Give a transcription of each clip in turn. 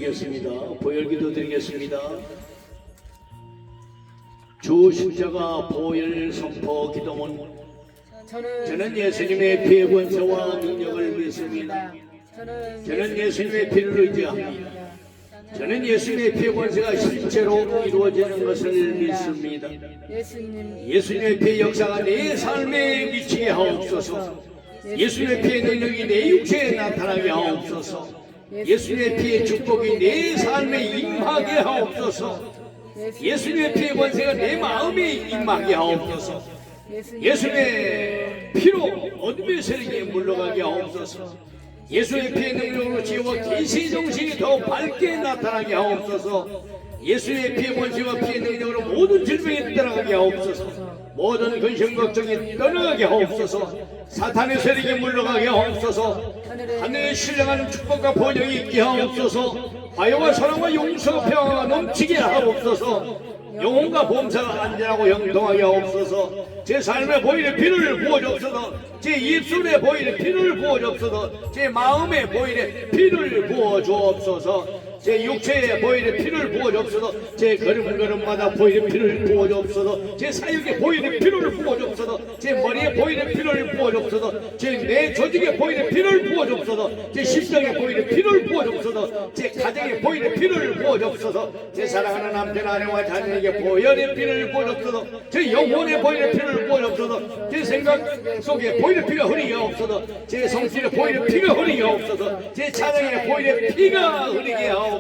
드리겠습니다. 보혈기도 드리겠습니다. 주 십자가 보혈 선포 기도문. 저는 예수님의 피의 권세와 능력을 믿습니다. 저는 예수님의 피를 의지합니다. 저는 예수님의 피의 권세가 실제로 이루어지는 것을 믿습니다. 예수님의 피의 역사가 내 삶에 미치게 하옵소서. 예수님의 피의 능력이 내 육체에 나타나게 하옵소서. 예수님의 피의 축복이 내 삶에 임하게 하옵소서. 예수님의 피의 권세가 내 마음에 임하게 하옵소서. 예수님의 피로 어둠의 세력이 물러가게 하옵소서. 예수의 피의 능력으로 지혜와 계시 정신이 더 밝게 나타나게 하옵소서. 예수의 피의 권세와 피의 능력으로 모든 질병이 떠나가게 하옵소서. 모든 근심 걱정이 떠나가게 하옵소서. 사탄의 세력이 물러가게 하옵소서. 하늘에 신령한 축복과 번영이 있게 하옵소서. 화요와 사랑과 용서와 평화가 넘치게 하옵소서. 영혼과 범사가 안전하고 형통하게 하옵소서. 제 삶에 보이는 피를 부어주옵소서. 제 입술에 보이는 피를 부어주옵소서. 제 마음에 보이는 피를 부어주옵소서. 제 육체에 보이는 피를 부어주옵소서. 제 걸음걸음마다 보이는 피를 부어주옵소서. 제 사역에 보이는 피를 부어주옵소서. 제 머리에 보이는 피를 부어주옵소서. 제 내 조직에 보이는 피를 부어주옵소서. 제 심장에 보이는 피를 부어주옵소서. 제 가정에 보이는 피를 부어주옵소서. 제 사랑하는 남편 아내와 자녀에게 보혈의 피를 부어주옵소서. 제 영혼에 보이는 피를 부어주옵소서. 제 생각 속에 보이는 피가 흐르게 하옵소서. 제 성질에 보이는 피가 흐르게 하옵소서. 제 찬양에 보이는 피가 흐르게 하옵소서.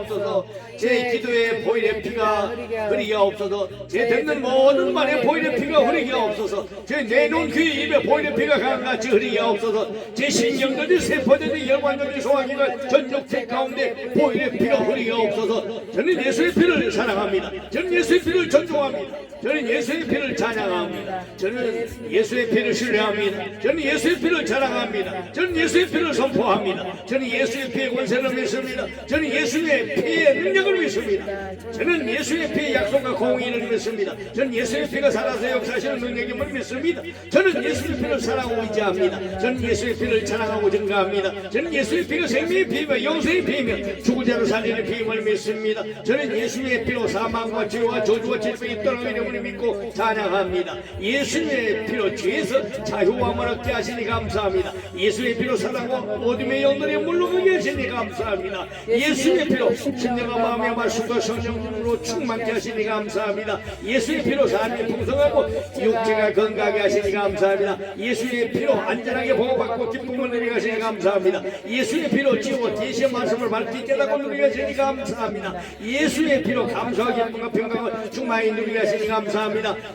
제 기도에 보이는 피가 흐르게 하옵소서. 제 듣는 모든 말에 보이는 피가 흐르게 하옵소서. 제 내놓은 귀 입에 보이는 피가 강같이 흐르게 하옵소서. 제 신경들이 세포들이 열관들이 소화기가 전육체 가운데 보이는 피가 흐르게 하옵소서. 저는 예수의 피를 사랑합니다. 저는 예수의 피를 존중합니다. 저는 예수의 피를 찬양합니다. 저는 예수의 피를 신뢰합니다. 저는 예수의 피를 자랑합니다. 저는 예수의 피를 선포합니다. 저는 예수의 피의 권세를 믿습니다. 저는 예수의 피의 능력을 믿습니다. 저는 예수의 피의 약속과 공의를 믿습니다. 저는 예수의 피가 살아서 역사하시는 능력임을 믿습니다. 저는 예수의 피를 사랑하고 의지합니다. 저는 예수의 피를 찬양하고 증가합니다. 저는 예수의 피가 생명의 피이며 영생의 피이며 죽은 자를 살리는 피임을 믿습니다. 저는 예수의 피로 사망과 죄와 저주와 질병이 떠나게 믿고 찬양합니다. 예수의 피로 죄에서 자유함을 얻게 하시니 감사합니다. 예수의 피로 사랑과 어둠의 영들이 물러가게 하시니 감사합니다. 예수의 피로 심령과 마음의 말씀과 성령으로 충만케 하시니 감사합니다. 예수의 피로 삶이 풍성하고 육체가 건강하게 하시니 감사합니다. 예수의 피로 안전하게 보호받고 기쁨을 누리게 하시니 감사합니다. 예수의 피로 지고 계시의 말씀을 밝히 깨닫고 누리게 하시니 감사합니다. 예수의 피로 감사와 기쁨과 평강을 충만히 누리게 하시니 감사합니다.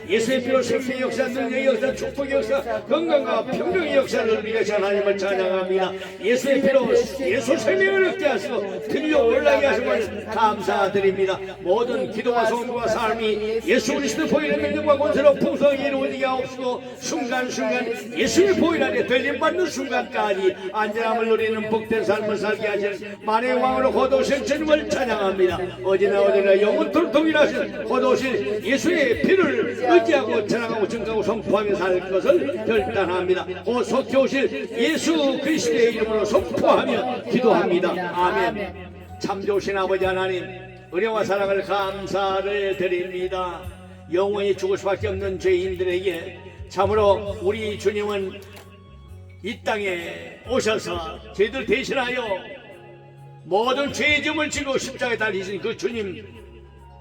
예수의 피로 생명의 역사, 능력의 역사, 축복의 역사, 건강과 평강의 역사를 누리게 하신 하나님을 찬양합니다. 예수의 피로 예수 생명을 얻게 하시고 들려 올라게 하심을 감사드립니다. 모든 기도와 성도와 삶이 예수 그리스도 보이는 능력과 권세로 풍성하게 이루어지게 하옵시고 순간순간 예수의 보혈 안에 되림받는 순간까지 안전함을 누리는 복된 삶을 살게 하시는 만의 왕으로 거두신 주님을 찬양합니다. 어제나 영원토록 동일하신 거두신 예수의 피를 의지하고 찬양하고 증거하고 선포하며 살 것을 결단합니다. 속히 오실 예수 그리스도의 이름으로 선포하며 기도합니다. 아멘. 참 좋으신 아버지 하나님, 은혜와 사랑을 감사를 드립니다. 영원히 죽을 수밖에 없는 죄인들에게 참으로 우리 주님은 이 땅에 오셔서 죄들 대신하여 모든 죄의 짐을 지고 십자가에 달리신 그 주님,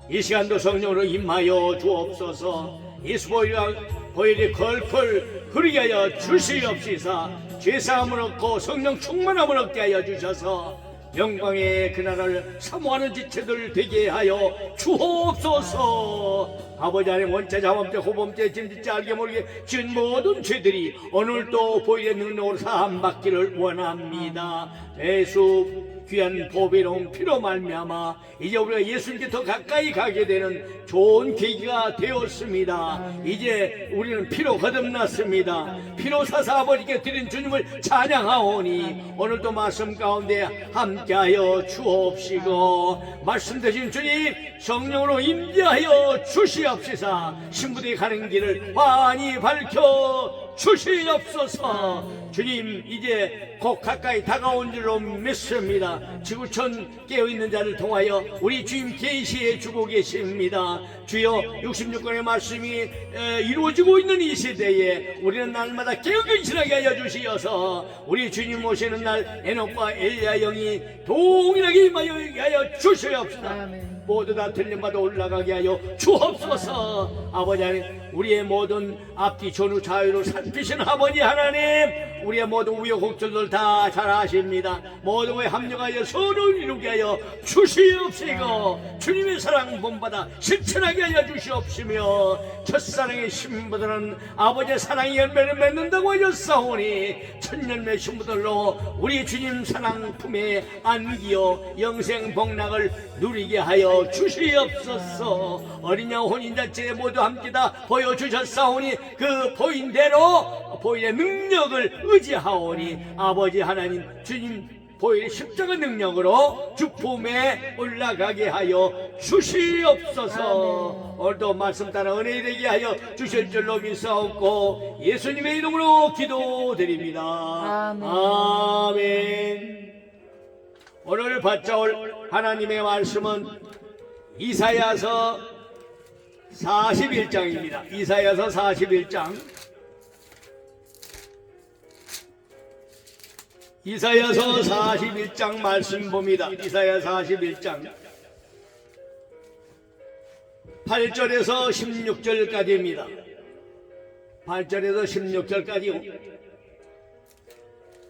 이 시간도 성령으로 임하여 주옵소서. 예수 보혈이 컬컬 흐르게 하여 주시옵시사. 죄사함을 얻고 성령 충만함을 얻게 하여 주셔서 영광의 그날을 사모하는 지체들 되게 하여 주옵소서. 아버지 하나님, 원죄, 자범죄, 호범죄, 짐짓죄, 알게 모르게 지은 모든 죄들이 오늘도 보혈의 능력으로 사함받기를 원합니다. 예수 귀한 보배로운 피로 말미암아 이제 우리가 예수님께 더 가까이 가게 되는 좋은 계기가 되었습니다. 이제 우리는 피로 거듭났습니다. 피로 사사 아버지께 드린 주님을 찬양하오니 오늘도 말씀 가운데 함께하여 주옵시고 말씀 되신 주님 성령으로 임재하여 주시옵시사. 신부들이 가는 길을 환히 밝혀 주시옵소서. 주님, 이제 곧 가까이 다가온 줄로 믿습니다. 지구촌 깨어있는 자를 통하여 우리 주님 계시해 주고 계십니다. 주여, 66권의 말씀이 이루어지고 있는 이 시대에 우리는 날마다 깨어근신하게 하여 주시어서 우리 주님 오시는 날 에녹과 엘리야 영이 동일하게 임하여 주시옵소서. 아멘. 모두 다 틀린 바도 올라가게 하여 주옵소서. 아버지 하나님, 우리의 모든 앞뒤 전후 자유를 살피신 아버지 하나님, 우리의 모든 우여곡절들 다 잘 아십니다. 모두에 합력하여 선을 이루게 하여 주시옵시고 주님의 사랑 본받아 실천하게 하여 주시옵시며 첫사랑의 신부들은 아버지의 사랑의 열매를 맺는다고 하였사오니 천년의 신부들로 우리 주님 사랑 품에 안기어 영생 복락을 누리게 하여 주시옵소서. 어린 양 혼인잔치에 모두 함께 다 보여주셨사오니 그 보인대로 보일의 능력을 의지하오니 아버지 하나님, 주님 보일의 십자가 능력으로 주품에 올라가게 하여 주시옵소서. 오늘도 말씀 따라 은혜 되게 하여 주실 줄로 믿사옵고 예수님의 이름으로 기도드립니다. 아멘. 오늘 받자올 하나님의 말씀은 이사야서 41장입니다. 이사야서 41장. 이사야서 41장 말씀 봅니다. 이사야 41장 8절에서 16절까지입니다. 8절에서 16절까지.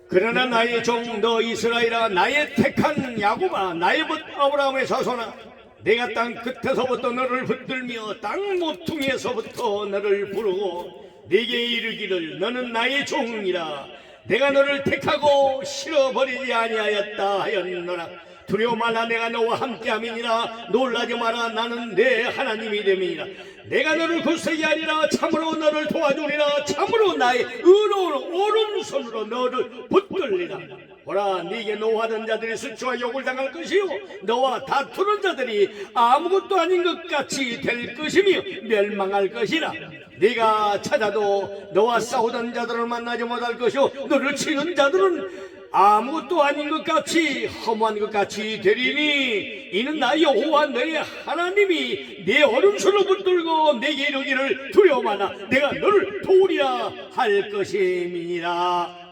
그러나 나의 종 너 이스라엘아, 나의 택한 야곱아, 나의 벗 아브라함의 자손아, 내가 땅 끝에서부터 너를 붙들며 땅 모퉁이에서부터 너를 부르고 네게 이르기를 너는 나의 종이라. 내가 너를 택하고 실어버리지 아니하였다 하였노라. 두려워 말라, 내가 너와 함께함이니라. 놀라지 마라, 나는 내 하나님이 됨이니라. 내가 너를 굳세게 하리라. 참으로 너를 도와주리라. 참으로 나의 의로운 오른손으로 너를 붙들리라. 보라, 네게 노하던 자들이 수치와 욕을 당할 것이요 너와 다투는 자들이 아무것도 아닌 것 같이 될 것이며 멸망할 것이라. 네가 찾아도 너와 싸우던 자들을 만나지 못할 것이요 너를 치는 자들은 아무것도 아닌 것 같이 허무한 것 같이 되리니 이는 나 여호와 너의 하나님이 네 오른손을 붙들고 내게 이르기를 두려워 마라. 내가 너를 도우리라 할 것임이니라.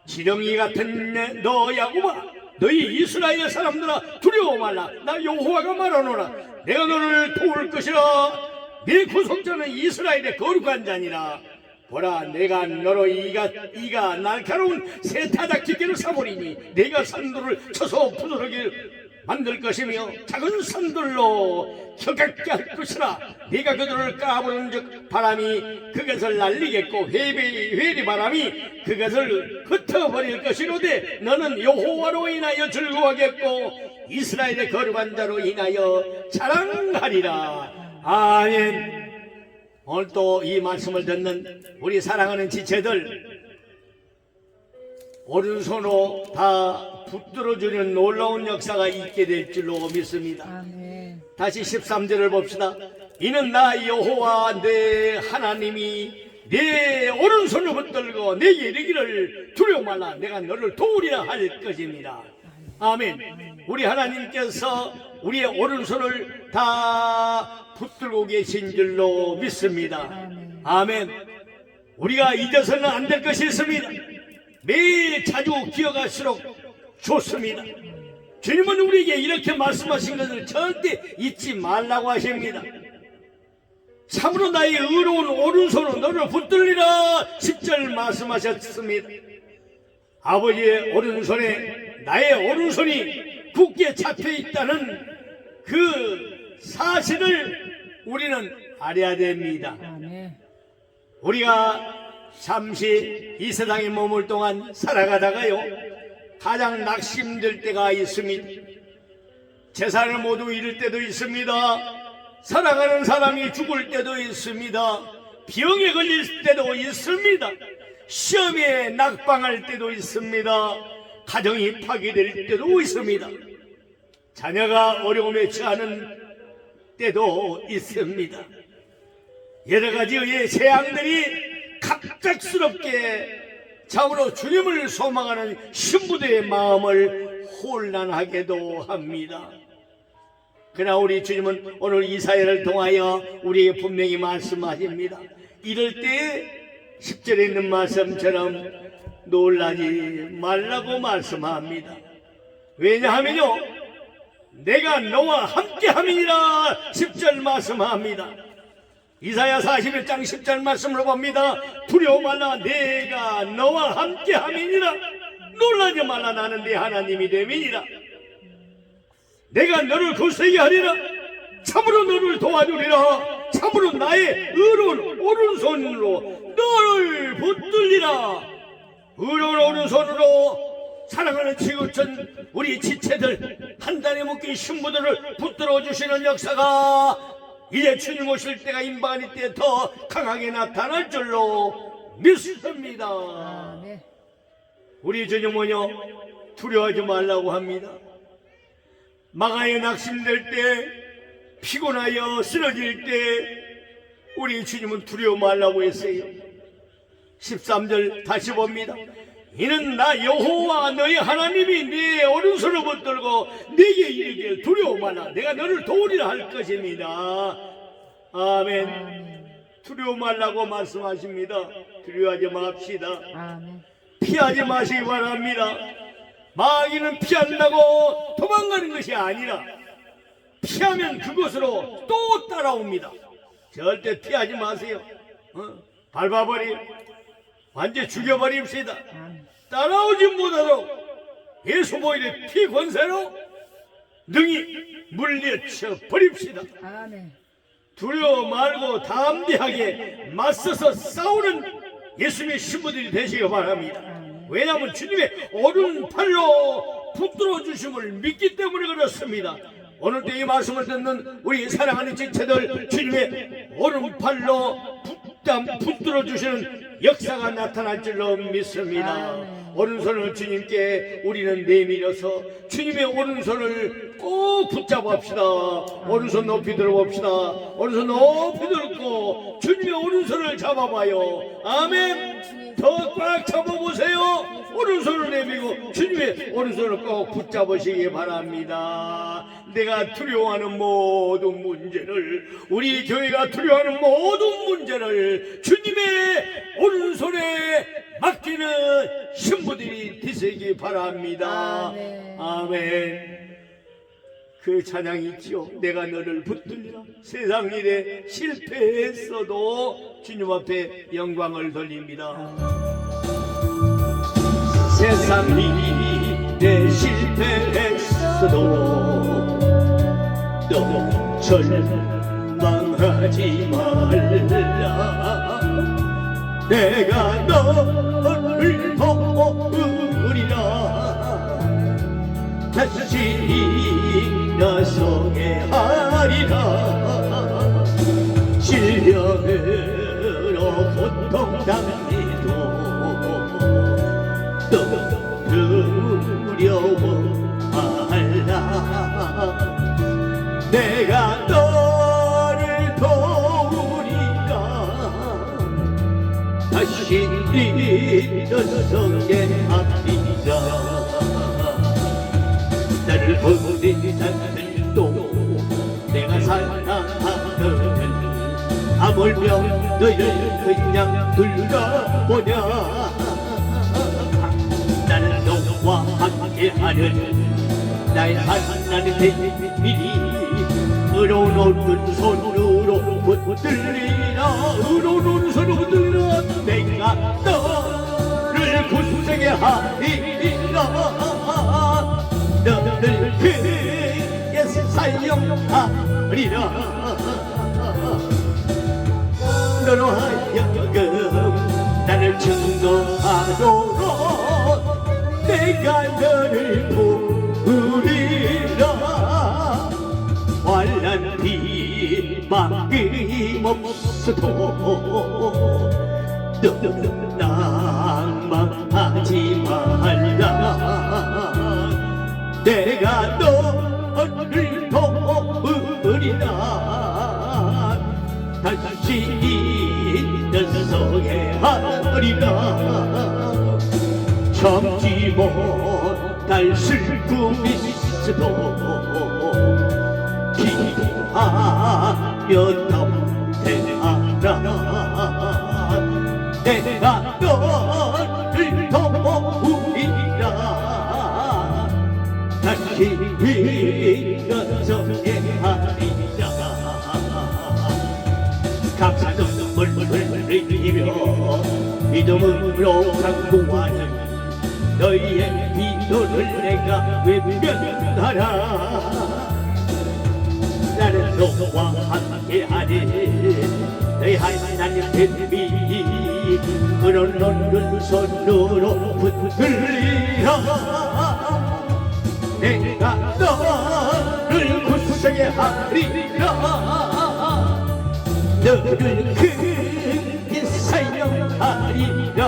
지렁이 같은 너 야곱아, 너희 이스라엘 사람들아, 두려워 말라. 나 여호와가 말하노라. 내가 너를 도울 것이라. 네 구속자는 이스라엘의 거룩한 자니라. 보라, 내가 너로 이가 날카로운 새 타작기계를 삼으리니 내가 산돌을 쳐서 부드러게 만들 것이며 작은 산돌로 켜깝게 할 것이라. 네가 그들을 까부는 즉 바람이 그것을 날리겠고 회리 바람이 그것을 흩어버릴 것이로되 너는 여호와로 인하여 즐거워하겠고 이스라엘의 거룩한 자로 인하여 자랑하리라. 아멘. 오늘 또 이 말씀을 듣는 우리 사랑하는 지체들, 오른손으로 다 붙들어주는 놀라운 역사가 있게 될 줄로 믿습니다. 아멘. 다시 13절을 봅시다. 이는 나 여호와 내 하나님이 내 오른손을 붙들고 내게 이르기를 두려워 말라. 내가 너를 도우리라 할 것입니다. 아멘. 우리 하나님께서 우리의 오른손을 다 붙들고 계신 줄로 믿습니다. 아멘. 우리가 잊어서는 안 될 것이 있습니다. 매일 자주 기억할수록 좋습니다. 주님은 우리에게 이렇게 말씀하신 것을 절대 잊지 말라고 하십니다. 참으로 나의 의로운 오른손은 너를 붙들리라 10절 말씀하셨습니다. 아버지의 오른손에 나의 오른손이 굳게 잡혀 있다는 그 사실을 우리는 알아야 됩니다. 아멘. 우리가 잠시 이 세상에 머물 동안 살아가다가요, 가장 낙심될 때가 있습니다. 재산을 모두 잃을 때도 있습니다. 살아가는 사람이 죽을 때도 있습니다. 병에 걸릴 때도 있습니다. 시험에 낙방할 때도 있습니다. 가정이 파괴될 때도 있습니다. 자녀가 어려움에 처하는 때도 있습니다. 여러 가지의 재앙들이 갑작스럽게 참으로 주님을 소망하는 신부들의 마음을 혼란하게도 합니다. 그러나 우리 주님은 오늘 이사야를 통하여 우리에게 분명히 말씀하십니다. 이럴 때 10절에 있는 말씀처럼 놀라지 말라고 말씀합니다. 왜냐하면요, 내가 너와 함께함이니라 10절 말씀합니다. 이사야 41장 10절 말씀으로 봅니다. 두려워 말라, 내가 너와 함께함이니라. 놀라지 말라, 나는 네 하나님이 됨이니라. 내가 너를 굳세게 하리라. 참으로 너를 도와주리라. 참으로 나의 의로운 오른손으로 너를 붙들리라. 의로운 오른손으로 사랑하는 지구촌 우리 지체들, 한 단에 묶인 신부들을 붙들어 주시는 역사가 이제 주님 오실 때가 임박할 때 더 강하게 나타날 줄로 믿습니다. 우리 주님은요, 두려워하지 말라고 합니다. 마가에 낙심될 때, 피곤하여 쓰러질 때 우리 주님은 두려워 말라고 했어요. 13절 다시 봅니다. 이는 나 여호와 너희 하나님이 네 오른손을 붙들고 네게 이르기를 두려워 말라, 내가 너를 도우리라 할 것입니다. 아멘. 두려워 말라고 말씀하십니다. 두려워하지 맙시다. 아멘. 피하지 마시기 바랍니다. 마귀는 피한다고 도망가는 것이 아니라 피하면 그곳으로 또 따라옵니다. 절대 피하지 마세요. 밟아버리, 완전히 죽여버립시다. 따라오지 못하도록 예수 보일의 피 권세로 능히 물리쳐 버립시다. 두려워 말고 담대하게 맞서서 싸우는 예수님의 신부들이 되시기 바랍니다. 왜냐하면 주님의 오른팔로 붙들어 주심을 믿기 때문에 그렇습니다. 오늘 때 이 말씀을 듣는 우리 사랑하는 지체들, 주님의 오른팔로 붙들어 주시는 역사가 나타날 줄로 믿습니다. 오른손을 주님께 우리는 내밀어서 주님의 오른손을 꼭 붙잡읍시다. 오른손 높이 들어봅시다. 오른손 높이 들고 주님의 오른손을 잡아봐요. 아멘. 더 꽉 잡아보세요. 오른손을 내밀고 주님의 오른손을 꼭 붙잡으시기 바랍니다. 내가 두려워하는 모든 문제를, 우리 교회가 두려워하는 모든 문제를 주님의 오른손에 맡기는 신부들이 되시기 바랍니다. 아멘. 그 찬양이 있죠. 내가 너를 붙들리라. 세상 일에 실패했어도 주님 앞에 영광을 돌립니다. 세상 일에 실패했어도 너 절망하지 말라. 내가 너를 도우리라. 다시 일어서게 하리라. 질병으로 고통당해도 너 두려워 말라. 내가 너를 도우리라. 다시 일어서게 하리라. 나를 보낸 자들도 내가 사랑하거든 아물며 너를 그냥 둘러보냐. 나는 너와 함께하는 나의 하나님 되리니 의로운 오른손으로 붙들리라. 의로운 오른손으로 붙들리라. 내가 너를 굳세게 하리라. 너를 크게 사용하리라. 너로 하여금 나를 증거하도록 내가 너를 부르리라. 환난 비막임 없어도 너는 낭망하지 말라. 내가 너를 도우리라. 다시 일어서게 하리라. 못할 슬픔이 있어도 기도하며 담대하라. 내가 너를 도우리라. 다시 일어서게 하리라. 감사 눈물을 흘리며 믿음으로 강구하는 너희의 기도를 내가 외면하라. 나는 너와 함께하리. 너희 하나님 뱀이 그런 오른손으로 붙들리라. 내가 너를 굳세게 하리라. 너를 크게 사용하리라.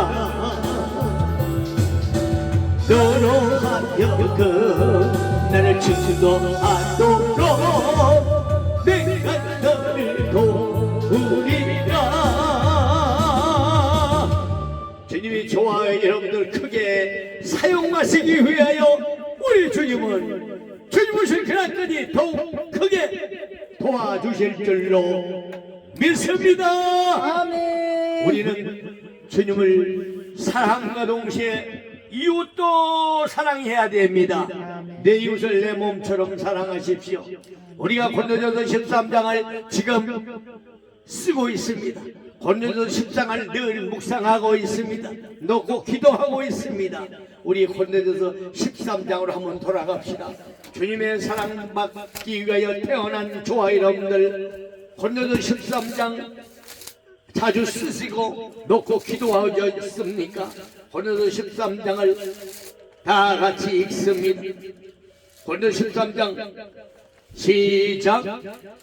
너로 하여금 나를 증거하도록 내가 너를 도우리라. 주님이 좋아해 여러분들 크게 사용하시기 위하여 우리 주님은 주님을 그날까지 더욱 크게 도와주실 줄로 믿습니다. 아멘. 우리는 주님을 사랑과 동시에 이웃도 사랑해야 됩니다. 내 이웃을 내 몸처럼 사랑하십시오. 우리가 고린도전서 13장을 지금 쓰고 있습니다. 고린도전서 13장을 늘 묵상하고 있습니다. 놓고 기도하고 있습니다. 우리 고린도전서 13장으로 한번 돌아갑시다. 주님의 사랑받기 위하여 태어난 조화 여러분들, 고린도전서 13장 자주 쓰시고 놓고 기도하셨습니까? 고린도전서 13장을 다 같이 읽습니다. 고린도전서 13장 시작.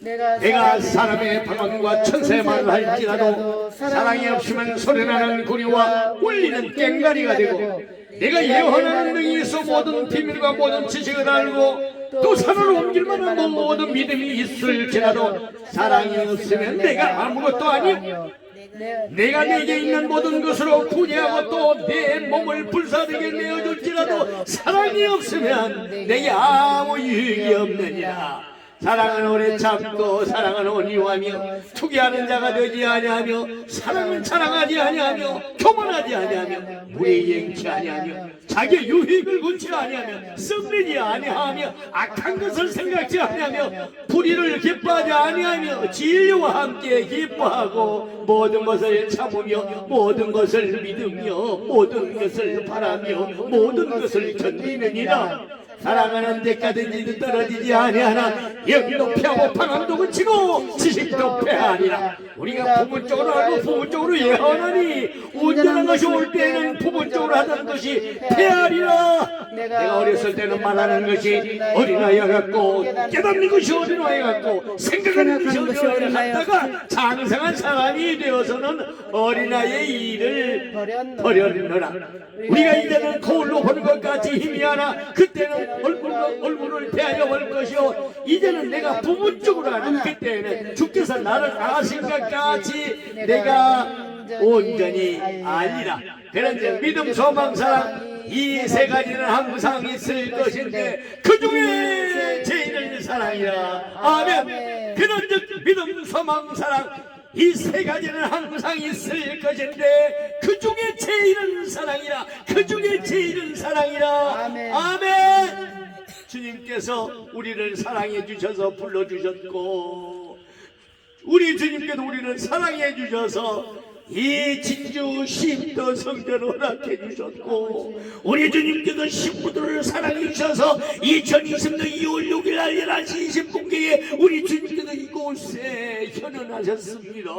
내가 사람의 방언과 천사의 말을 할지라도 사랑이 없으면 소리나는 구리와 울리는 꽹과리가 되고, 내가 예언하는 능이 있어 모든 비밀과 모든 지식을 알고 또 산을 옮길 만한 모든 믿음이 있을지라도 사랑이 없으면 내가 아무것도 아니요. 내가 내게 있는 모든 것으로 구제하고 또 내 몸을 불사르게 내어줄지라도 사랑이 없으면 내게 아무 유익이 없느니라. 사랑은 오래 참고 사랑은 온유하며 투기하는 자가 되지 아니하며 사랑은 자랑하지 아니하며 교만하지 아니하며 무례행치 아니하며 자기 유익을 굳지 아니하며 썩내지 아니하며 악한 것을 생각지 아니하며 불의를 기뻐하지 아니하며 진리와 함께 기뻐하고 모든 것을 참으며 모든 것을 믿으며 모든 것을 바라며 모든 것을 견디느니라. 사랑하는 데까지 떨어지지 아니하나 영도 피하고 방황도 그치고 지식도 패하리라. 우리가 부분적으로 알고 부분적으로 예언하니 온전한 것이 올 때에는 부분적으로 하던 것이 패하리라. 내가 어렸을 때는 말하는 것이 어린아이와 같고 깨닫는 것이 어린아이와 같고 생각하는 것이 어린아이와 같다가 장성한 사람이 되어서는 어린아이의 일을 버렸노라. 우리가 이제는 거울로 보는 것 같이 힘이 하나 그때는 얼굴을 대하여 볼 것이요 이제는 내가 부분적으로 하는 그때는 주께서 나를 아신 것 같이 내가 온전히 알리라. 그런데 믿음, 소망, 사랑 이 세 가지는 항상 있을 것인데 그 중에 제일은 사랑이라. 아멘. 그런즉 믿음, 소망, 사랑 이 세 가지는 항상 있을 것인데 그 중에 제일은 사랑이라. 그 중에 제일은 사랑이라. 아멘. 주님께서 우리를 사랑해 주셔서 불러주셨고 우리 주님께도 우리를 사랑해 주셔서 이 진주 쉼터 성전을 허락해 주셨고 우리 주님께서 신부들을 사랑해 주셔서 2020년 2월 6일 날 11시 20분경에 우리 주님께서 이곳에 현현하셨습니다.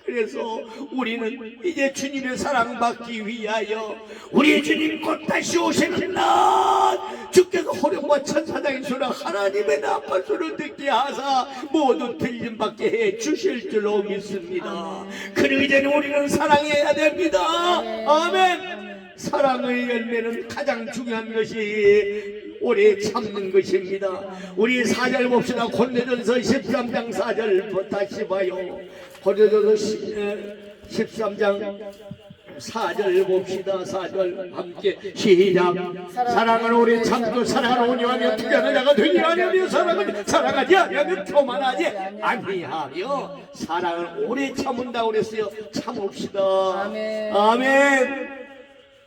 그래서 우리는 이제 주님의 사랑받기 위하여 우리 주님 곧 다시 오시는 날 주께서 호령과 천사장의 소리와 하나님의 나팔 소리를 듣게 하사 모두 들림받게 해 주실 줄로 믿습니다. 그리고 이제는 우리는 사랑해야 됩니다. 아멘. 사랑의 열매는 가장 중요한 것이 오래 참는 것입니다. 우리 4절 봅시다. 고린도전서 13장 4절 다시 봐요. 고린도전서 13장 4절 봅시다. 4절 함께 시작. 사랑은 오래 참고 사랑은 온유하며 투견을 자가 되지 아니하며 사랑하지 아니하며 교만하지 아니하며 사랑을 오래 참은다고 그랬어요. 참읍시다. 아멘. 아멘.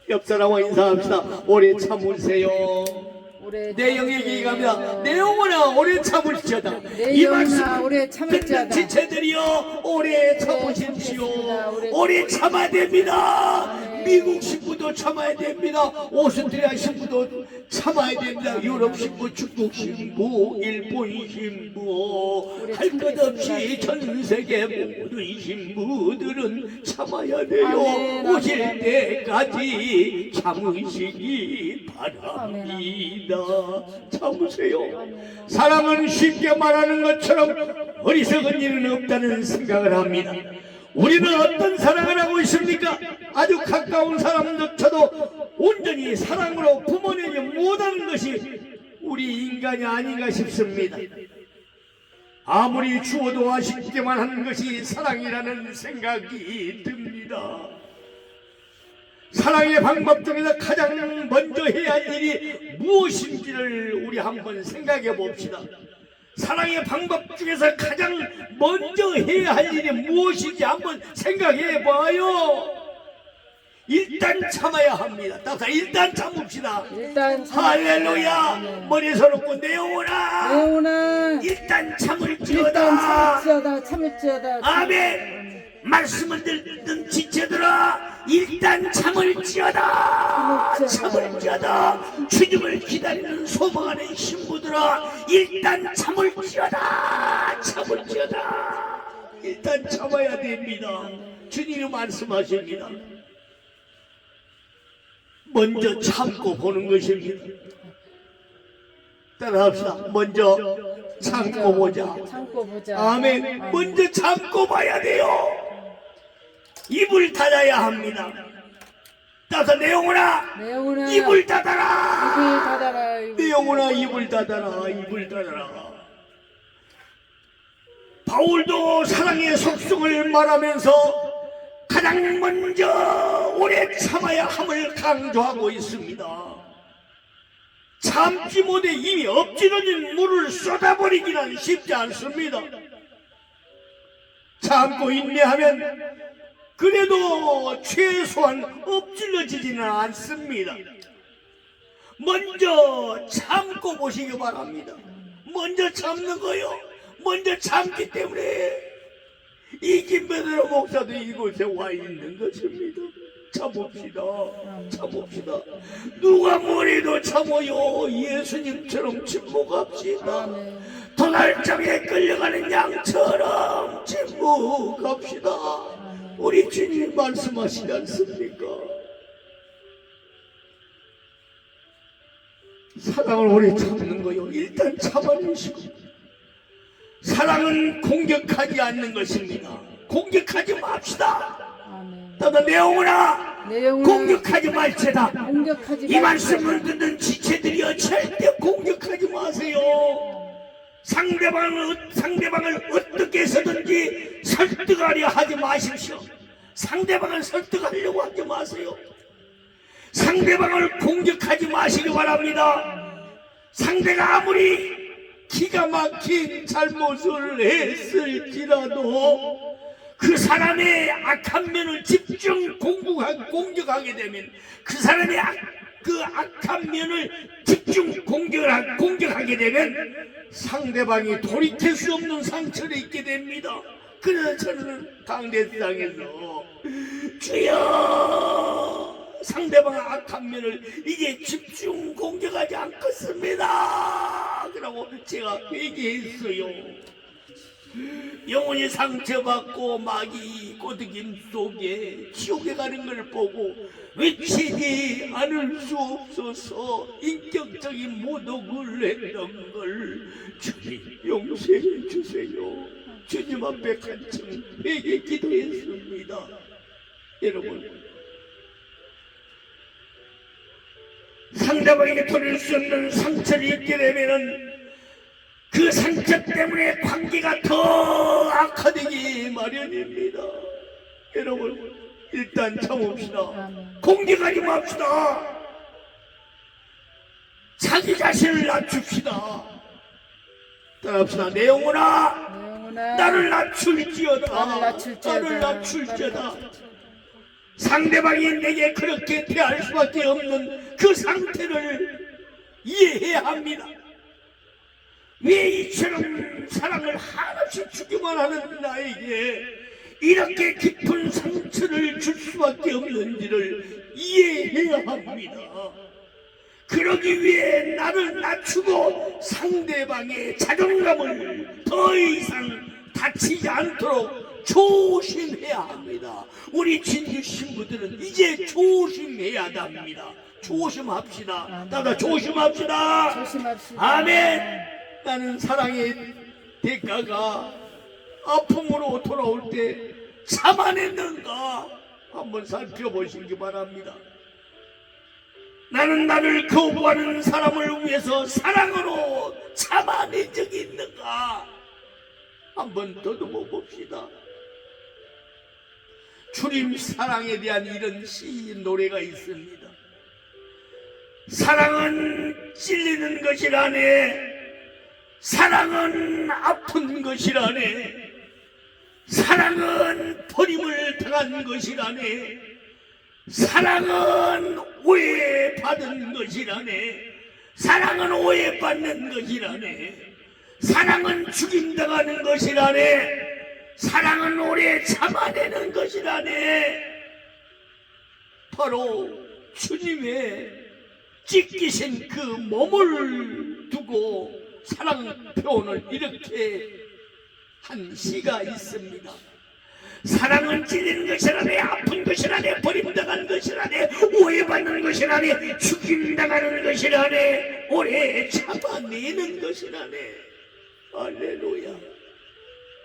옆 사람과 인사합시다. 오래 참으세요. 내 영에 기갑니다. 내 영혼아 오래 참을지어다. 이 말씀을 오래 참을지어다. 듣는 지체들이여 오래 참으십시오. 오래 참아야 됩니다. 미국 신부도 참아야 됩니다. 오스트리아 신부도 참아야 됩니다. 유럽 신부, 중국 신부, 일본 신부 할 것 없이 전 세계 모든 신부들은 참아야 돼요. 오실 때까지 참으시기 바랍니다. 참으세요. 사랑은 쉽게 말하는 것처럼 어리석은 일은 없다는 생각을 합니다. 우리는 어떤 사랑을 하고 있습니까? 아주 가까운 사람조차도 온전히 사랑으로 품어내지 못하는 것이 우리 인간이 아닌가 싶습니다. 아무리 주어도 아쉽게만 하는 것이 사랑이라는 생각이 듭니다. 사랑의 방법 중에서 가장 먼저 해야 할 일이 무엇인지를 우리 한번 생각해 봅시다. 사랑의 방법 중에서 가장 먼저 해야 할 일이 무엇인지 한번 생각해 봐요. 일단 참아야 합니다. 따라서 일단 참읍시다. 할렐루야. 머리 서놓고 내 영혼아 일단 참을지어다. 참을지어다. 아멘. 말씀을 듣는 지체들아 일단 참을지어다. 주님을 기다리는 소망하는 신부들아 일단 참을지어다. 일단 참아야 됩니다. 주님이 말씀하십니다. 먼저 참고 보는 것입니다. 따라합시다. 먼저 참고 보자. 아멘. 먼저 참고 봐야 돼요. 입을 닫아야 합니다. 따라서 내 영혼아 입을 닫아라. 내 영혼아 입을 닫아라. 바울도 사랑의 속성을 말하면서 가장 먼저 오래 참아야 함을 강조하고 있습니다. 참지 못해 이미 엎질러진 물을 쏟아버리기는 쉽지 않습니다. 참고 인내하면 그래도 최소한 엎질러지지는 않습니다. 먼저 참고 보시기 바랍니다. 먼저 참는 거요. 먼저 참기 때문에 이 김베드로 목사도 이곳에 와 있는 것입니다. 참읍시다. 누가 뭐래도 참어요. 예수님처럼 침묵합시다. 도날장에 끌려가는 양처럼 침묵합시다. 우리 주님 말씀하시지 않습니까? 사랑을 오래 참는 거요. 일단 참아내시고. 사랑은 공격하지 않는 것입니다. 공격하지 맙시다. 따라 내 영혼아 공격하지 말지다. 이 말씀을 듣는 지체들이여 절대 공격하지 마세요. 상대방을 어떻게 해서든지 설득하려 하지 마십시오. 상대방을 설득하려고 하지 마세요. 상대방을 공격하지 마시기 바랍니다. 상대가 아무리 기가 막힌 잘못을 했을지라도 그 사람의 악한 면을 집중 공격하게 되면 그 사람의 그 악한 면을 집중 공격하게 되면 상대방이 돌이킬 수 없는 상처를 입게 됩니다. 그래서 저는 강대상에서 주여 상대방의 악한 면을 이제 집중 공격하지 않겠습니다. 그러고 제가 얘기했어요. 영혼이 상처받고 마귀 꼬드김 속에 지옥에 가는 걸 보고 외치지 않을 수 없어서 인격적인 모독을 했던 걸 주님 용서해 주세요. 주님 앞에 간청 회개 기도했습니다. 여러분, 상대방에게 돌릴 수 없는 상처를 입게 되면은 그 상처 때문에 관계가 더 악화되기 마련입니다. 여러분, 일단 참읍시다. 공격하지 맙시다. 자기 자신을 낮춥시다. 따라합시다. 내 영혼아, 나를 낮출지어다. 나를 낮출지어다. 상대방이 내게 그렇게 대할 수밖에 없는 그 상태를 이해해야 합니다. 왜 이처럼 사랑을 한없이 주기만 하는 나에게 이렇게 깊은 상처를 줄 수밖에 없는지를 이해해야 합니다. 그러기 위해 나를 낮추고 상대방의 자존감을 더 이상 다치지 않도록 조심해야 합니다. 우리 진주 신부들은 이제 조심해야 합니다. 조심합시다. 나도 조심합시다. 아멘. 나는 사랑의 대가가 아픔으로 돌아올 때 참아냈는가 한번 살펴보시기 바랍니다. 나는 나를 거부하는 사람을 위해서 사랑으로 참아낸 적이 있는가 한번 더듬어 봅시다. 주님 사랑에 대한 이런 시 노래가 있습니다. 사랑은 찔리는 것이라네. 사랑은 아픈 것이라네. 사랑은 버림을 당한 것이라네. 사랑은 오해받은 것이라네. 사랑은 오해받는 것이라네. 사랑은 죽임당하는 것이라네. 사랑은 오래 참아내는 것이라네. 바로 주님의 찢기신 그 몸을 두고 사랑 표현을 이렇게 한 시가 있습니다. 사랑은 찔리는 것이라네. 아픈 것이라네. 버림당한 것이라네. 오해받는 것이라네. 죽임당하는 것이라네. 오래 참아내는 것이라네. 할렐루야.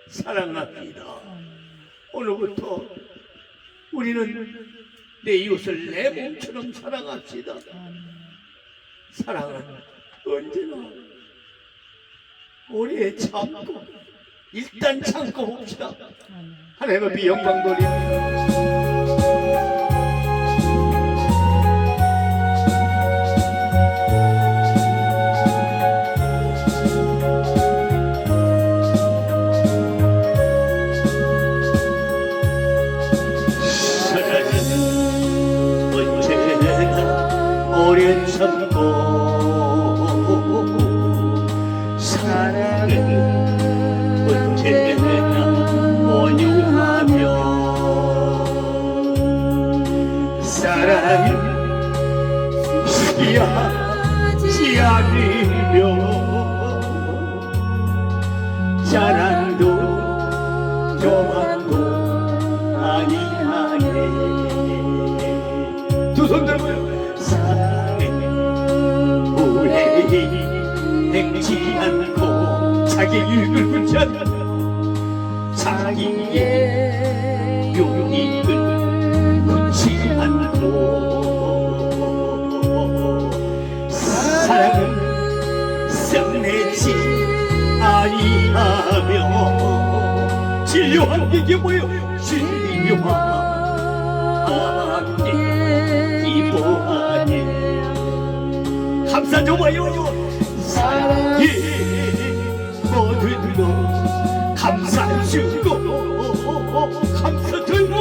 사랑합니다. 오늘부터 우리는 내 이웃을 내 몸처럼 사랑합시다. 사랑은 언제나 오래 참고 일단 참고 봅시다. 하나님 앞에 영광 돌립니다. 오래 참고 사랑은 언제나 온유하며 사랑은 시기하지 않으며 자랑도 교만도 아니하네. 두 손 들고요. 행치 않고 자기를 굴지 않고 자기의 용익을 굴지 않고 사랑은 썩내지 아니하며 진리와 함께 이게 뭐예요? 진리와 함께 기뻐하네. 감사 줘봐요. 사랑이 모든 것 감사 주고 감사 들고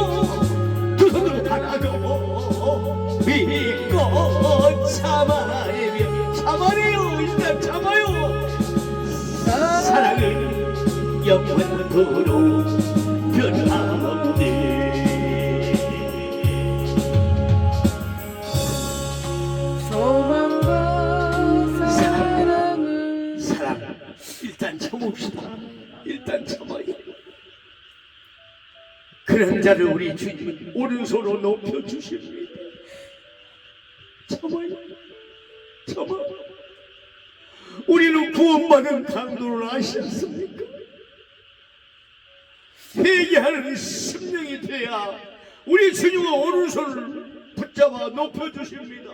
두 손으로 받아도 믿고 참아내요. 일단 참아요. 사랑은 영원토록 변함없네. 일단 참읍시다. 일단 참아요. 그런 자를 우리 주님은 오른손으로 높여주십니다. 참아요. 참아. 우리는 구원받은 강도를 아셨습니까? 회개하는 심령이 돼야 우리 주님은 오른손을 붙잡아 높여주십니다.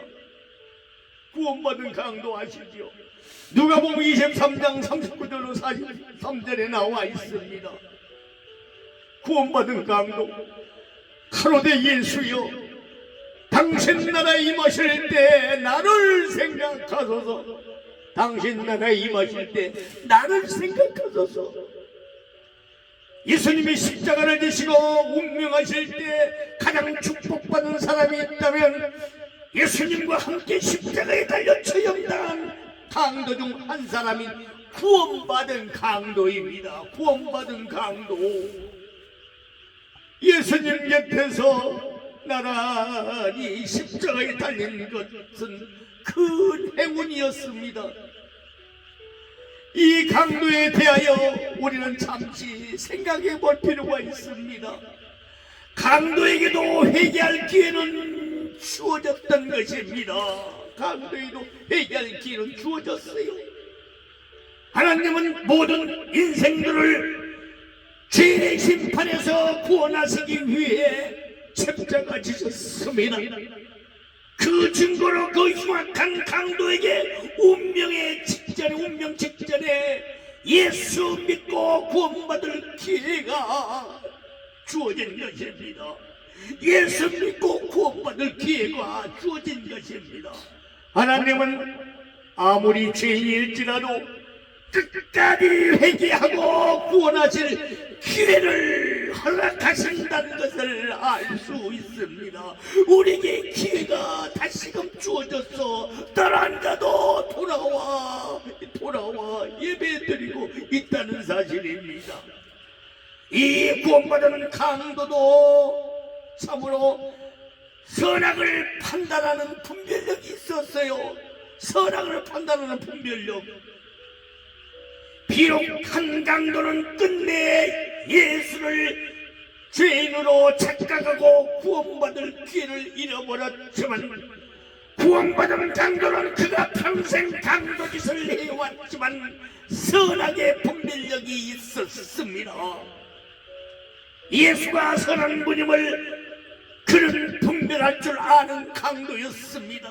구원받은 강도 아시지요? 누가복음 23장 39절로 43절에 나와 있습니다. 구원받은 강도, 가로되 예수여, 당신 나라에 임하실 때 나를 생각하소서. 당신 나라에 임하실 때 나를 생각하소서. 예수님이 십자가를 지시고 운명하실 때 가장 축복받은 사람이 있다면 예수님과 함께 십자가에 달려 처형당한 강도 중 한 사람인 구원받은 강도입니다. 구원받은 강도. 예수님 곁에서 나란히 십자가에 달린 것은 큰 행운이었습니다. 이 강도에 대하여 우리는 잠시 생각해 볼 필요가 있습니다. 강도에게도 회개할 기회는 주어졌던 것입니다. 강도에게도 회개할 기회는 주어졌어요. 하나님은 모든 인생들을 죄의 심판에서 구원하시기 위해 십자가 지셨습니다. 그 증거로 그 흉악한 강도에게 운명 직전에 예수 믿고 구원받을 기회가 주어진 것입니다. 예수 믿고 구원받을 기회가 주어진 것입니다. 하나님은 아무리 죄인일지라도 끝까지 회개하고 구원하실 기회를 허락하신다는 것을 알 수 있습니다. 우리에게 기회가 다시금 주어졌어. 다른 자도 돌아와 예배드리고 있다는 사실입니다. 이 구원받은 강도도 참으로 선악을 판단하는 분별력이 있었어요. 선악을 판단하는 분별력. 비록 한 강도는 끝내 예수를 죄인으로 착각하고 구원받을 기회를 잃어버렸지만, 구원받은 강도는 그가 평생 강도짓을 해왔지만 선악의 분별력이 있었습니다. 예수가 선한 분임을 그는 분별할 줄 아는 강도였습니다.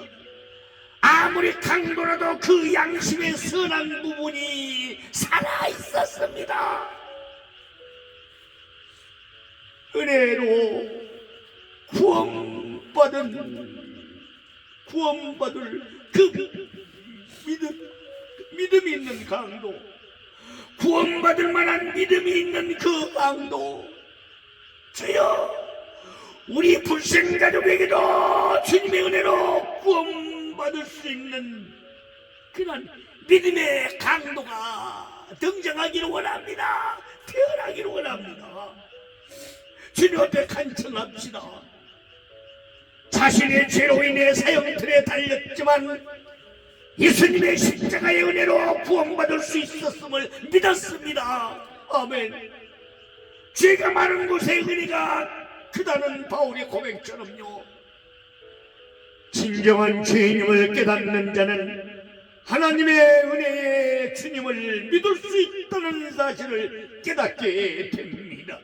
아무리 강도라도 그 양심의 선한 부분이 살아있었습니다. 은혜로 구원받을 그 믿음이 있는 강도, 구원받을 만한 믿음이 있는 그 강도, 주여, 우리 불신 가족에게도 주님의 은혜로 구원받을 수 있는 그런 믿음의 강도가 등장하기를 원합니다. 태어나기를 원합니다. 주님 앞에 간청합시다. 자신의 죄로 인해 사형틀에 달렸지만 예수님의 십자가의 은혜로 구원받을 수 있었음을 믿었습니다. 아멘. 죄가 많은 곳에 은혜가 크다는 바울의 고백처럼요, 진정한 죄인임을 깨닫는 자는 하나님의 은혜의 주님을 믿을 수 있다는 사실을 깨닫게 됩니다.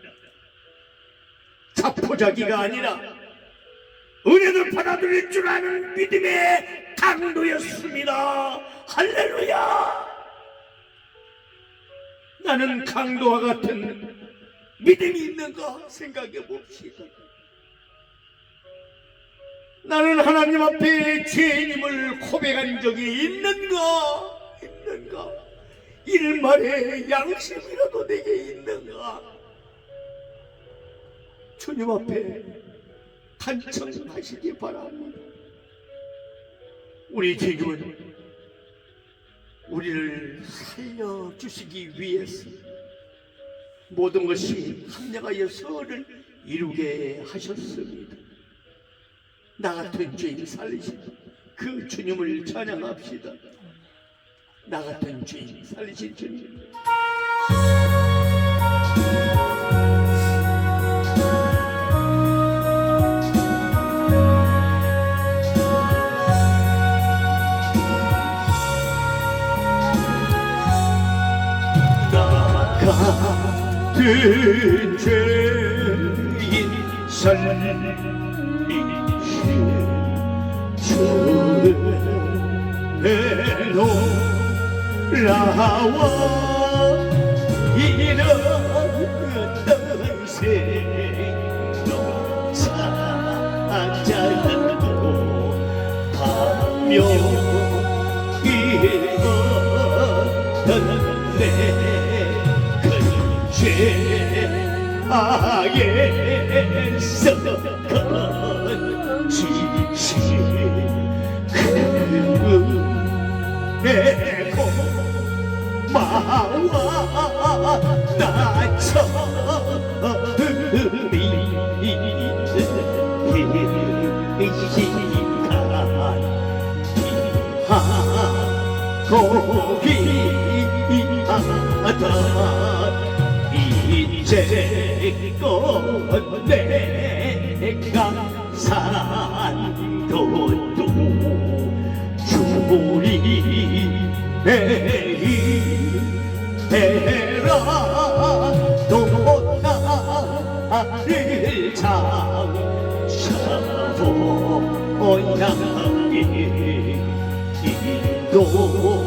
자포자기가 아니라 은혜를 받아들일 줄 아는 믿음의 강도였습니다. 할렐루야. 나는 강도와 같은 믿음이 있는가 생각해 봅시다. 나는 하나님 앞에 죄인임을 고백한 적이 있는가? 일말의 양심이라도 내게 있는가? 주님 앞에 간청하시기 바랍니다. 우리 주님은 우리를 살려주시기 위해서 모든 것이 합력하여 선을 이루게 하셨습니다. 나 같은 죄인 살리신 그 주님을 찬양합시다. 나 같은 죄인 살리신 주님. 같은 죄인 살리신 주로 나와 이런 생도 참 땅에서 건지시 내 고마워 나처음이 하고 비하던 이제껏 내가 산도도 주리 내리해라 또 나를 장셔보양이 인도해주시니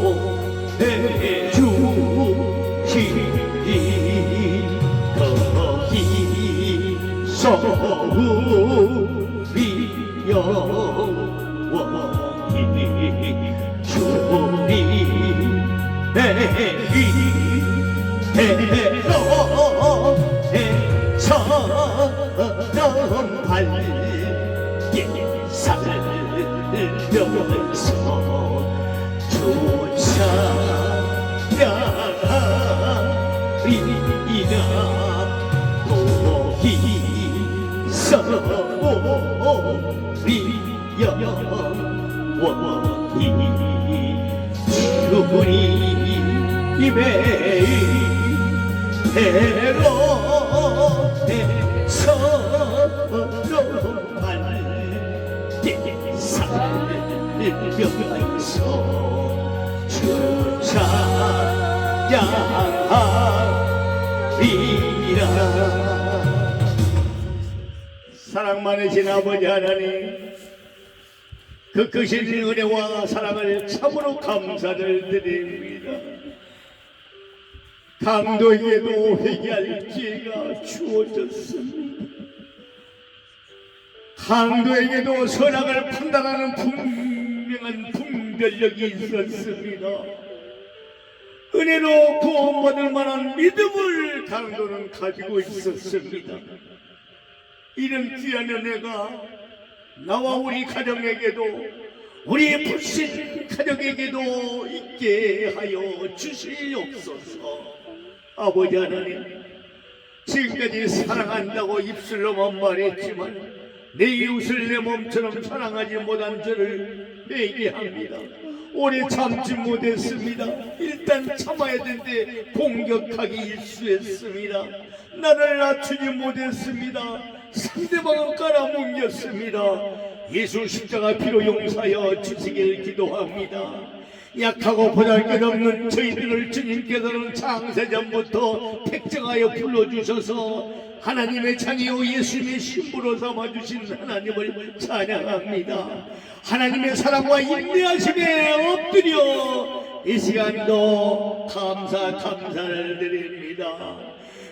거기서 우리 영원히 주니 내리해라 처럼 밝게 살면서 쫓아가리라 거기서 우리 영원히 주님의 배로 서로 밝게 살면서 주차양하리라. 사랑 많으신 아버지 하나님, 그 크신 은혜와 사랑을 참으로 감사를 드립니다. 강도에게도 회개할 기회가 주어졌습니다. 강도에게도 선악을 판단하는 분명한 분별력이 있었습니다. 은혜로 구원받을 만한 믿음을 강도는 가지고 있었습니다. 이런 귀한 은혜가 나와 우리 가정에게도, 우리 불신 가족에게도 있게 하여 주시옵소서. 아버지 하나님, 지금까지 사랑한다고 입술로만 말했지만 내 이웃을 내 몸처럼 사랑하지 못한 저를 회개합니다. 오래 참지 못했습니다. 일단 참아야 되는데 공격하기 일쑤했습니다. 나를 낮추지 못했습니다. 상대방을 깔아뭉겼습니다. 예수 십자가 피로 용서하여 주시길 기도합니다. 약하고 보잘것없는 저희들을 주님께서는 창세전부터 택정하여 불러주셔서 하나님의 자녀요 예수님의 신부로 삼아주신 하나님을 찬양합니다. 하나님의 사랑과 인내하심에 엎드려 이 시간도 감사를 드립니다.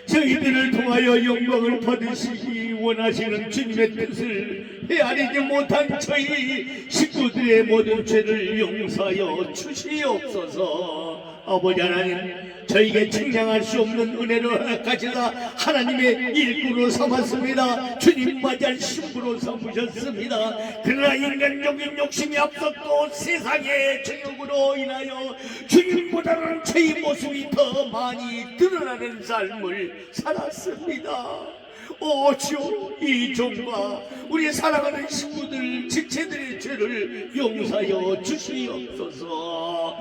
저희들을 통하여 영광을 받으시기 원하시는 주님의 뜻을 헤아리지 못한 저희 식구들의 모든 죄를 용서하여 주시옵소서. 아버지 하나님, 저에게 측량할 수 없는 은혜를 허락하시다 하나님의 일꾼으로 삼았습니다. 주님 맞이할 신부로 삼으셨습니다. 그러나 인간적인 욕심이 앞섰고 세상의 정욕으로 인하여 주님보다는 저희 모습이 더 많이 드러나는 삶을 살았습니다. 오 주여, 이 종과 우리 사랑하는 식구들 지체들의 죄를 용서하여 주시옵소서.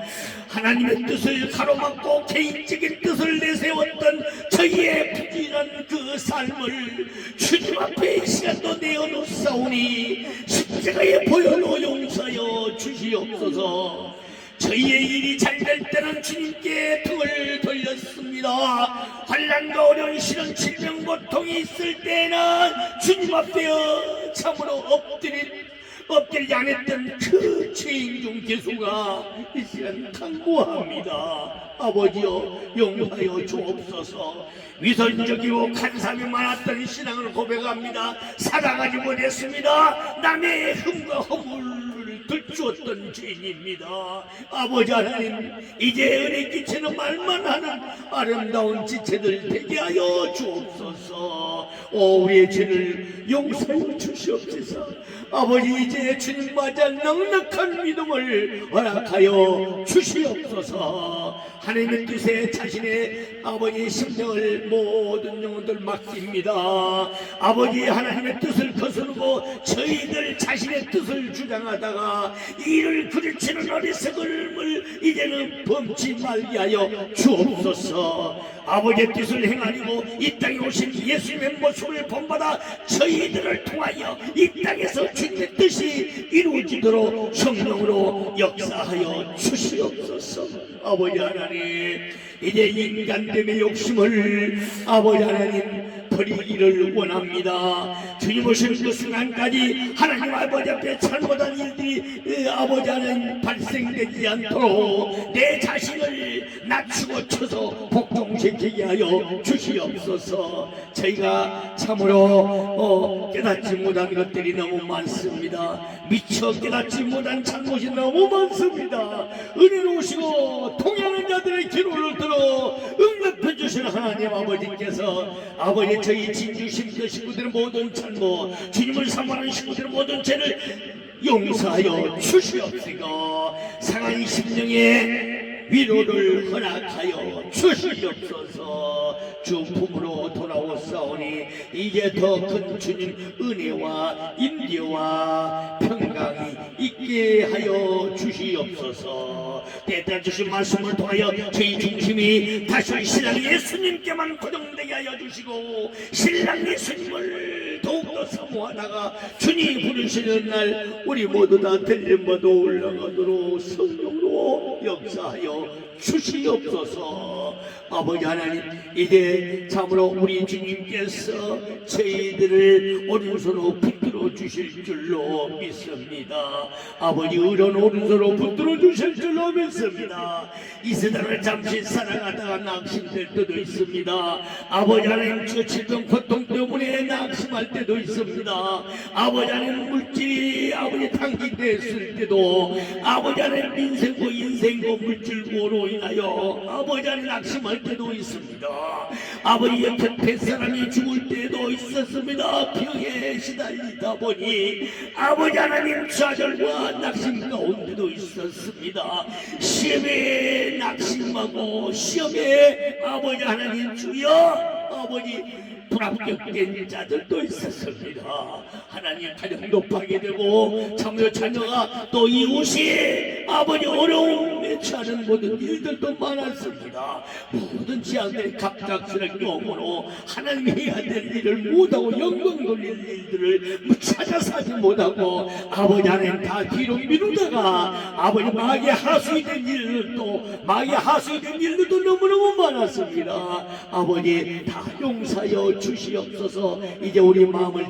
하나님의 뜻을 가로막고 개인적인 뜻을 내세웠던 저희의 부진한 그 삶을 주님 앞에 이 시간도 내어놓사오니 십자가에 보여놓 용서하여 주시옵소서. 저희의 일이 잘 될 때는 주님께 등을 돌렸습니다. 환난과 어려운 시련 질병 고통이 있을 때는 주님 앞에 참으로 엎드리지 않았던 그 죄인 중 개수가 이 시간 간구합니다. 아버지여, 용서하여 주옵소서. 위선적이고 간삼이 많았던 신앙을 고백합니다. 사랑하지 못했습니다. 남의 흠과 허물을 들추었던 죄인입니다. 아버지 하나님, 이제 은혜 끼치는 말만 하는 아름다운 지체들 되게 하여 주옵소서. 우리의 죄를 용서해 주시옵소서. 아버지, 이제 주님 맞아 넉넉한 믿음을 허락하여 주시옵소서. 하나님의 뜻에 자신의 아버지의 심령을 모든 영혼들 맡깁니다. 아버지, 하나님의 뜻을 거스르고 저희들 자신의 뜻을 주장하다가 이를 그르치는 어리석음을 이제는 범치 말게 하여 주옵소서. 아버지의 뜻을 행하려고 이 땅에 오신 예수님의 모습을 본받아 저희들을 통하여 이 땅에서 주님의 뜻이 이루어지도록 성령으로 역사하여 주시옵소서. 아버지 하나님, 이제 인간됨의 욕심을 아버지 하나님 버리기를 원합니다. 주님 오신 그 순간까지 하나님 아버지 앞에 잘못한 일들이 아버지 하나님 발생되지 않도록 내 자신을 낮추고 쳐서 복종시키게 하여 주시옵소서. 저희가 참으로 깨닫지 못한 것들이 너무 많습니다. 미처 깨닫지 못한 잘못이 너무 많습니다. 은혜로우시고 통행하는 자들의 기도를 들어 응답해 주시는 하나님 아버지께서 아버지 저희 진주 심도 식구들의 모든 잘못, 주님을 사모하는 식구들의 모든 죄를 용서하여 주시옵시고 상한 심령의 위로를 허락하여 주시옵소서. 주 품으로 돌아오사오니 이제 더 큰 주님 은혜와 인도와 평강이 있게 하여 주시옵소서. 때때로 주신 말씀을 통하여 저희 중심이 다시 신랑 예수님께만 고정되게 하여 주시고 신랑 예수님을 더욱더 사모하다가 주님 부르시는 날 우리 모두 다 들림받아 올라가도록 성령으로 역사하여 주시옵소서. 아버지 하나님, 이제 참으로 우리 주님께서 저희들을 오른손으로 붙들어 주실 줄로 믿습니다. 아버지, 의로운 오른손으로 붙들어 주실 줄로 믿습니다. 이 세상을 잠시 살아가다가 낙심될 때도 있습니다. 아버지 하나님, 지친 고통 때문에 낙심할 때도 있습니다. 아버지 하나님, 물질이 아버지 당기됐을 때도 아버지 하나님, 인생고 물질고로 인하여 아버지 하나님 낙심할 때도 있습니다. 아버지 옆에 뱃사람이 죽을 때도 있었습니다. 병에 시달리다 보니 아버지 하나님 좌절과 낙심 가운데도 있었습니다. 시험에 낙심하고 시험에 아버지 하나님 주여 아버지 불합격된 자들도 있었습니다. 하나님, 가정도 파괴되고 참여 자녀가 또 이웃이 아버지 어려움에 처하는 모든 일들도 많았습니다. 모든 지향들이 갑작스럽게 오므로 하나님이 해야 될 일을 못하고 영광 돌릴 일들을 찾아서 하지 못하고 아버지 하나님 다 뒤로 미루다가 아버지 마귀의 하수이 된 일들도 마귀의 하수이 된 일들도 너무너무 많았습니다. 아버지 다 용서하여 주시옵소서. 이제 우리 마음을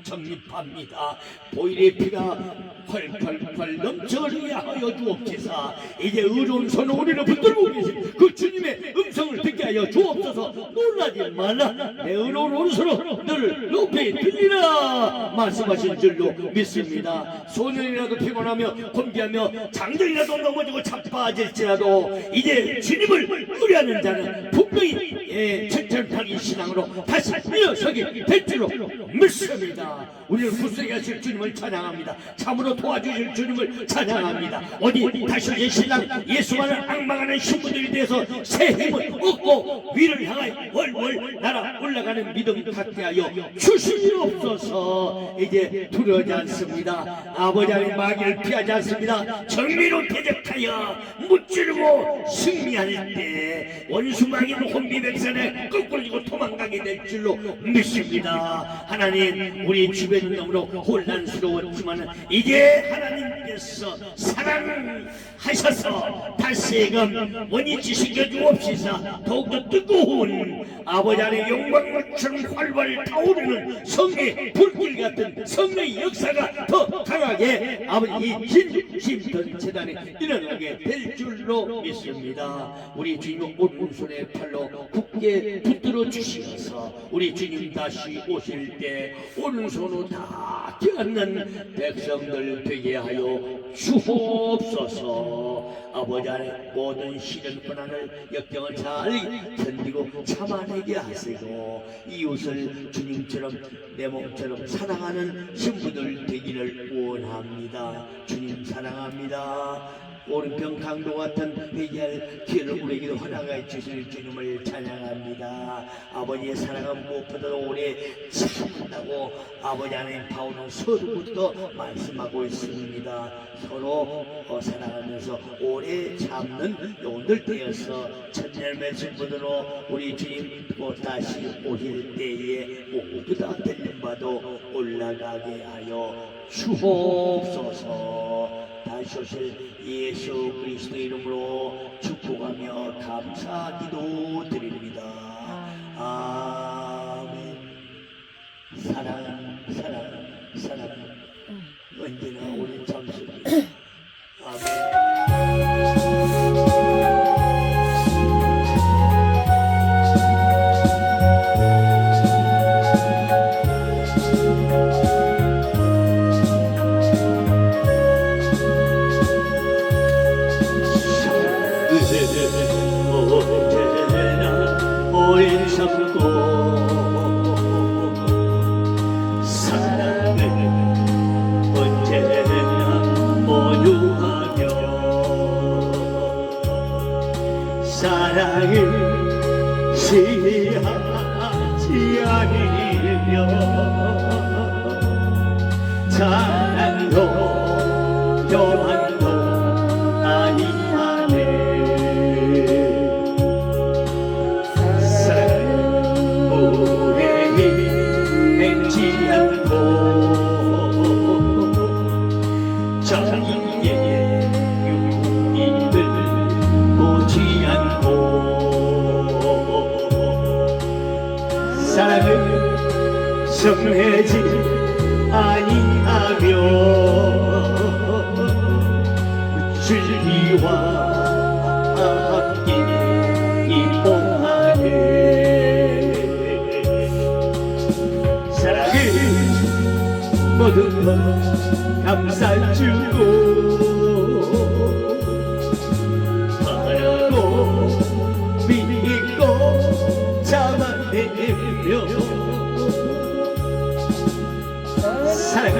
정립합니다. 보일의 피가 펄펄펄 넘쳐흐르게 하여 주옵소서. 이제 의로운 손으로 우리를 붙들고 계신 그 주님의 음성을 듣게 하여 주옵소서. 놀라지 말라. 내 의로운 오른손으로 너를 높이 들리라 말씀하신 줄로 믿습니다. 소년이라도 피곤하며 곤비하며 장정이라도 넘어지고 자빠질지라도 이제 주님을 의뢰하는 자는 분명히 철철하게 신앙으로 다시 일어서게 될 줄로 믿습니다. 우리를 굳세게 하실 주님을 찬양합니다. 참으로 도와주실 주님을 찬양합니다. 어디 다시 오신 신랑 예수만을 앙망하는 신부들에 대해서 새 힘을 얻고 위를 향하여 월월 날아 올라가는 믿음 갖게 하여 주시옵소서. 이제 두려워하지 않습니다. 아버지 하나님 마귀를 피하지 않습니다. 정리로 대적하여 무찌르고 승리할 때 원수 마귀는 혼비백산에 꺾을리고 도망가게 될 줄로 믿습니다. 하나님, 우리 주변은 너무나 혼란스러웠지만 이제 하나님께서 사랑하셔서 다시금 원위치 시켜주옵시사 더욱더 뜨거운 아버지 안의 영광물처럼 활발 타오르는 성의 불길 같은 성의 역사가 더 강하게 아버지 이 진심던 재단에 일어나게 될 줄로 믿습니다. 우리 주님 오른손의 팔로 굳게 붙들어 주시어서 우리 주님 다시 오실 때 오른손으로 다 받지 않는 백성들 되게 하여 주옵소서. 아버지 안에 모든 시련 고난을 역경을 잘 견디고 참아내게 하시고 이웃을 주님처럼 내 몸처럼 사랑하는 신부들 되기를 원합니다. 주님 사랑합니다. 오른편 강도 같은 회개할 기회를 우리에게도 허락해 주실 주님을 찬양합니다. 아버지의 사랑은 무엇보다도 오래 참는다고 아버지 하나님 바울은 서로부터 말씀하고 있습니다. 서로 사랑하면서 오래 참는 영혼들 되어서 천년의 신분으로 우리 주님 또 다시 오실 때에 모두 다 들린 바도 올라가게 하여 주옵소서. 다시 오실 예수 그리스도 이름으로 축복하며 감사 기도 드립니다. 아멘. 사랑 언제나 우리 참습니다. 아멘. 언제나 오랜 삼고 사랑을 언제나 모유하며 사랑을 시하지 않으며 사랑도 교만도 아니하네. 정의의 유익을 보지 않고 사랑을 성내지 아니하며 진리와 함께 이뻐하네. 사랑을 모든 것 감싸주고 바라고 믿고 참아내며 사랑은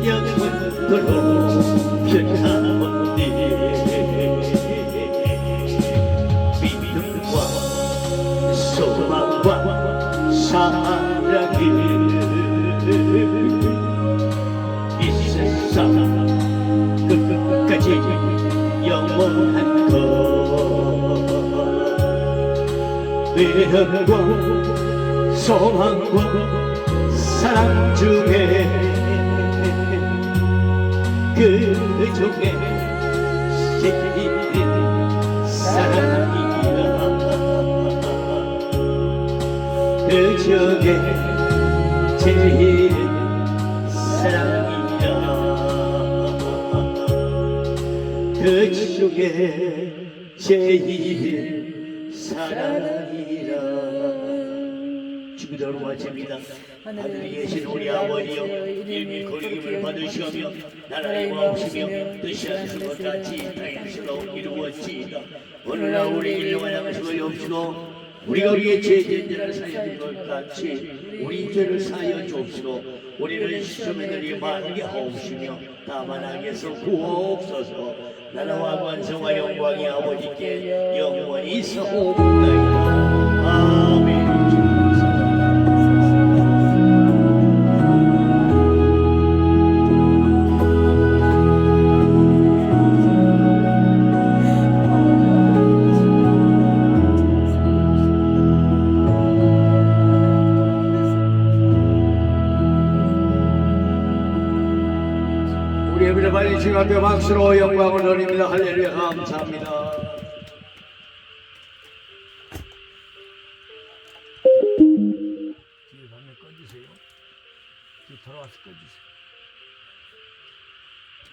영원토록 변함없네. 믿음과 소망과 사랑을 끝까지 영원한 것 믿음과 소망과 사랑 중에 그 중에 제일 사랑이라 그 중에 제일 사랑이라 그 중에 제일 사랑이라. 주기도로 마칩니다. 하늘에 계신 우리 아버지여 일미 거룩임을 받으시오며 나라의 마옵시며 뜻이 하신 것 같이 땅에서도 이루어지이다. 오늘날 우리에게 일용할 양식을 옵시고 우리가 우리의 죄진들을 사여 준 것 같이 우리 죄를 사여 주옵시고 우리를 시험에 들이 말게 하옵시며 다만 악에서 구하옵소서. 나라와 관성과 영광이 아버지께 영원히 있사옵나이다. 아멘. 우리 예배를 받으신 주 앞에 박수로 영광을 돌립니다. 할렐루야. 감사합니다. 뒤에 방에 꺼주세요. 뒤에 돌아와서 꺼주세요.